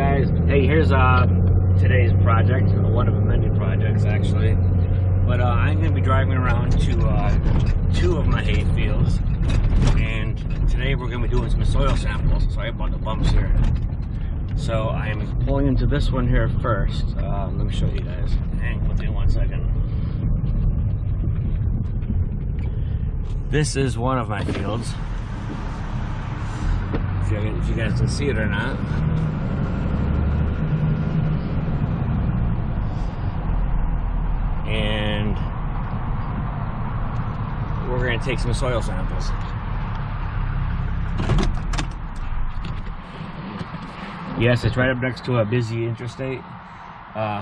guys. Hey, here's today's project, one of the many projects actually. But I'm going to be driving around to two of my hay fields, and today we're going to be doing some soil samples. Sorry about the bumps here. So I am pulling into this one here first. Let me show you guys. Hang with me 1 second. This is one of my fields. If you guys can see it or not. And we're going to take some soil samples. Yes, it's right up next to a busy interstate,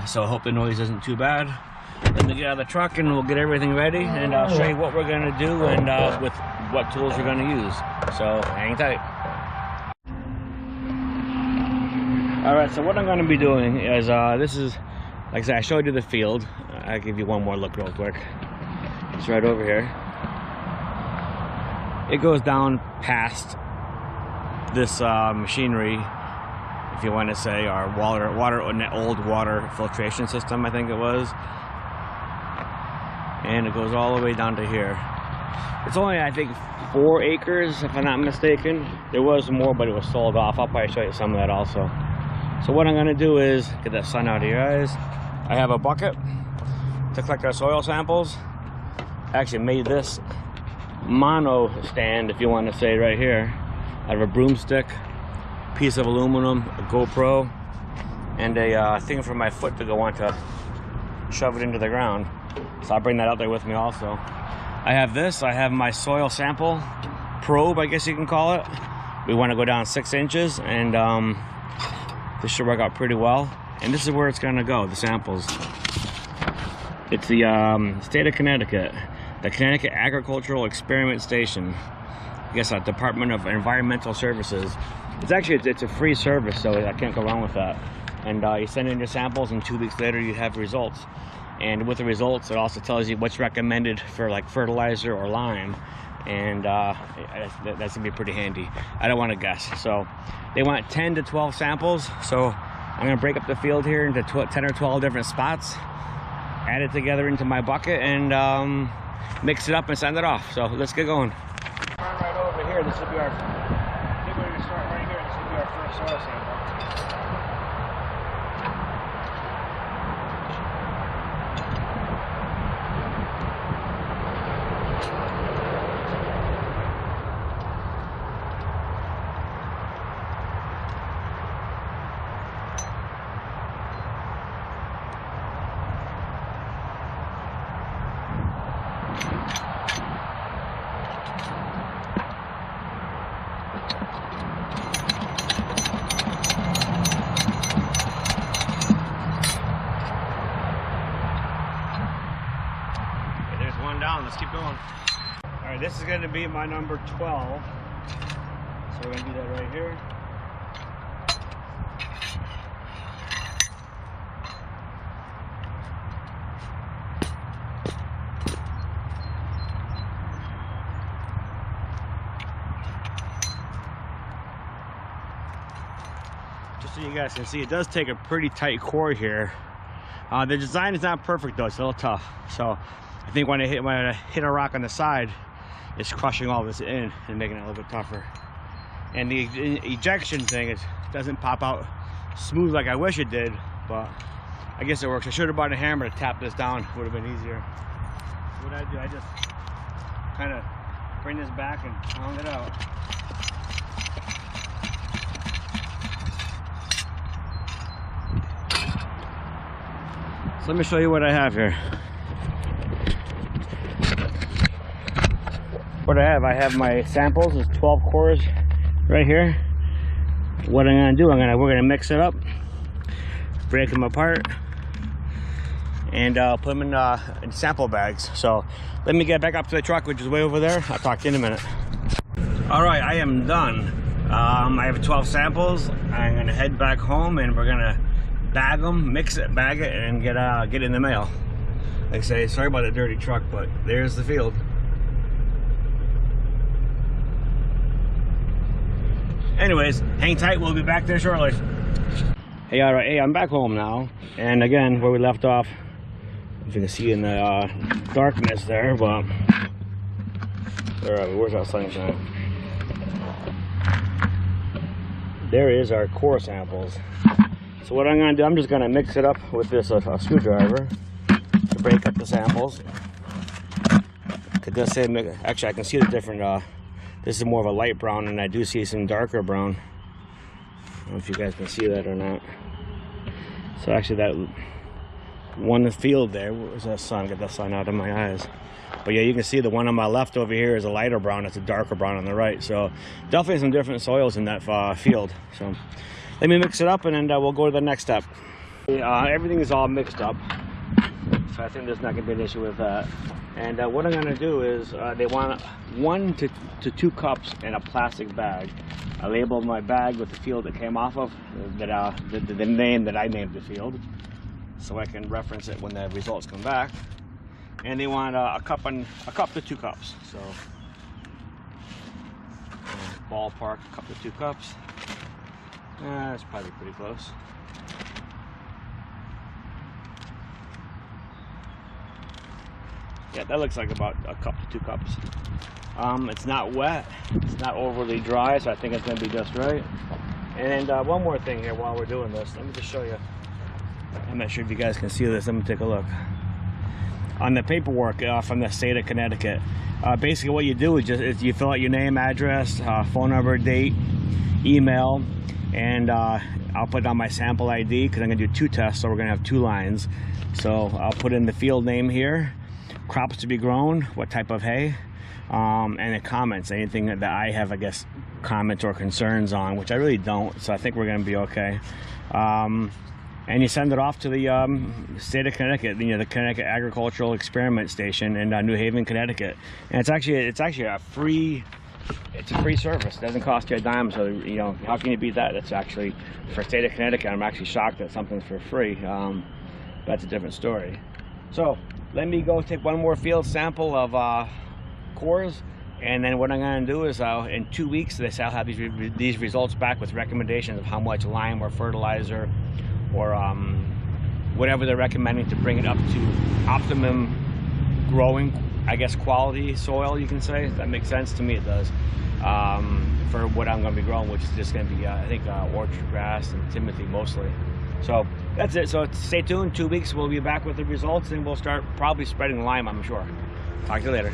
so I hope the noise isn't too bad. Let me get out of the truck and we'll get everything ready, and I'll show you what we're going to do and with what tools we're going to use. So hang tight. Alright, so what I'm going to be doing is, this is, like I said, I showed you the field. I'll give you one more look real quick. It's right over here. It goes down past this machinery, if you want to say, our old water filtration system, I think it was. And it goes all the way down to here. It's only, I think, 4 acres, if I'm not mistaken. There was more, but it was sold off. I'll probably show you some of that also. So what I'm going to do is get that sun out of your eyes. I have a bucket to collect our soil samples. I actually made this mono stand, if you want to say, right here, out of a broomstick, piece of aluminum, a GoPro, and a thing for my foot to go on to shove it into the ground. So I'll bring that out there with me also. I have this. I have my soil sample probe, I guess you can call it. We want to go down 6 inches, and this should work out pretty well. And this is where it's going to go, the samples. It's the state of Connecticut, the Connecticut Agricultural Experiment Station. I guess a Department of Environmental Services. It's a free service, so I can't go wrong with that. And you send in your samples, and 2 weeks later you have results. And with the results, it also tells you what's recommended for like fertilizer or lime. And that's gonna be pretty handy. I don't want to guess. So they want 10 to 12 samples. So I'm gonna break up the field here into 10 or 12 different spots, add it together into my bucket, and mix it up and send it off. So let's get going. Turn right over here. This will be our. Get ready to start right here. This will be our first soil sample. Let's keep going. All right, this is going to be my number 12. So we're going to do that right here. Just so you guys can see, it does take a pretty tight core here. The design is not perfect though, it's a little tough. So I think when I hit a rock on the side, it's crushing all this in and making it a little bit tougher. And the ejection thing, it doesn't pop out smooth like I wish it did, but I guess it works. I should have brought a hammer to tap this down. It would have been easier. So what I do, I just kind of bring this back and pound it out. So let me show you what I have here. What I have my samples, is 12 cores right here. What I'm gonna do, we're gonna mix it up, break them apart, and put them in sample bags. So let me get back up to the truck, which is way over there. I'll talk to you in a minute. All right, I am done. I have 12 samples. I'm gonna head back home, and we're gonna bag them, mix it, bag it, and get it in the mail. Like I say, sorry about the dirty truck, but there's the field. Anyways, hang tight, we'll be back there shortly. Hey, all right, hey, I'm back home now, and again, where we left off, if you can see in the darkness there, but where are we? Where's our sunshine? There is our core samples. So what I'm going to do, I'm just going to mix it up with this screwdriver to break up the samples. It does say, actually, I can see the different. This is more of a light brown, and I do see some darker brown. I don't know if you guys can see that or not. So actually that one field there was that sun, get that sun out of my eyes. But yeah, you can see the one on my left over here is a lighter brown, it's a darker brown on the right. So definitely some different soils in that field. So let me mix it up and then we'll go to the next step. Everything is all mixed up, so I think there's not going to be an issue with that. And what I'm going to do is, they want 1 to 2 cups in a plastic bag. I labeled my bag with the field that came off of, the name that I named the field, so I can reference it when the results come back. And they want a cup to 2 cups. So ballpark, a cup to 2 cups. That's probably pretty close. Yeah, that looks like about a cup to 2 cups. It's not wet, it's not overly dry, so I think it's going to be just right. And one more thing here while we're doing this, let me just show you. I'm not sure if you guys can see this. Let me take a look. On the paperwork from the state of Connecticut, basically what you do is you fill out your name, address, phone number, date, email, and I'll put down my sample ID because I'm going to do 2 tests, so we're going to have 2 lines. So I'll put in the field name here, crops to be grown, what type of hay, and the comments, anything that I have, I guess, comments or concerns on, which I really don't, so I think we're going to be okay. And you send it off to the state of Connecticut, the Connecticut Agricultural Experiment Station in New Haven, Connecticut. And it's actually a free service. It doesn't cost you a dime, so how can you beat that? It's actually for state of Connecticut. I'm actually shocked that something's for free. That's a different story. So let me go take one more field sample of cores, and then what I'm going to do is in 2 weeks I'll have these results back with recommendations of how much lime or fertilizer or whatever they're recommending to bring it up to optimum growing, I guess, quality soil, you can say. If that makes sense to me, it does. For what I'm going to be growing, which is just going to be I think orchard grass and timothy mostly. So that's it. So stay tuned. 2 weeks we'll be back with the results, and we'll start probably spreading lime, I'm sure. Talk to you later.